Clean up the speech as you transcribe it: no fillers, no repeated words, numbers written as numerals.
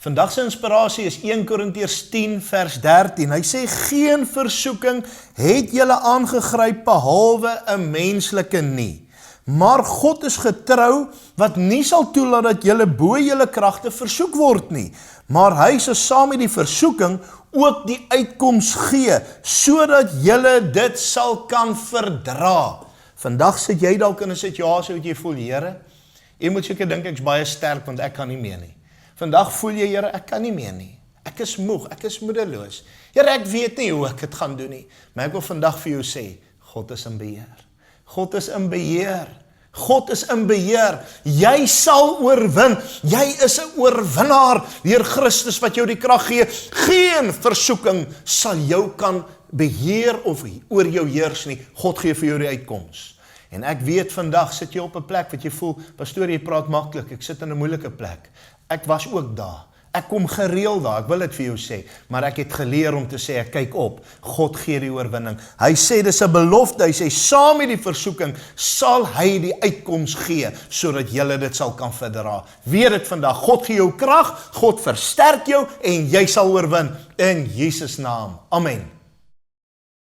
Vandag se inspirasie is 1 Korintiërs 10 vers 13. Hy sê, geen versoeking het julle aangegryp behalwe 'n menslike nie. Maar God is getrou, wat nie sal toelaat dat julle bo julle kragte versoek word nie. Maar hy sal saam met die versoeking ook die uitkoms gee, sodat julle dit sal kan verdra. Vandag sit jy dalk in 'n situasie wat jy voel, Here, jy moet seker dink ek's baie sterk, want ek kan nie meer nie. Vandag voel jy, Here, ek kan nie meer nie. Ek is moeg, ek is moedeloos. Here, ek weet nie hoe ek dit gaan doen nie. Maar ek wil vandag vir jou sê, God is in beheer. God is in beheer. God is in beheer. Jy sal oorwin. Jy is 'n oorwinnaar deur Christus wat jou die krag gee. Geen versoeking sal jou kan beheer of oor jou heers nie. God gee vir jou die uitkoms. En ek weet vandag sit jy op 'n plek wat jy voel, pastoor, jy praat maklik, ek sit in 'n moeilike plek. Ek was ook daar. Ek kom gereeld daar, ek wil dit vir jou sê, maar ek het geleer om te sê, ek kyk op, God gee die oorwinning. Hy sê, dis 'n belofte, hy sê, saam met die versoeking, sal hy die uitkoms gee, sodat julle dit sal kan verdra. Weet dit vandag, God gee jou krag, God versterk jou, en jy sal oorwin, in Jesus naam. Amen.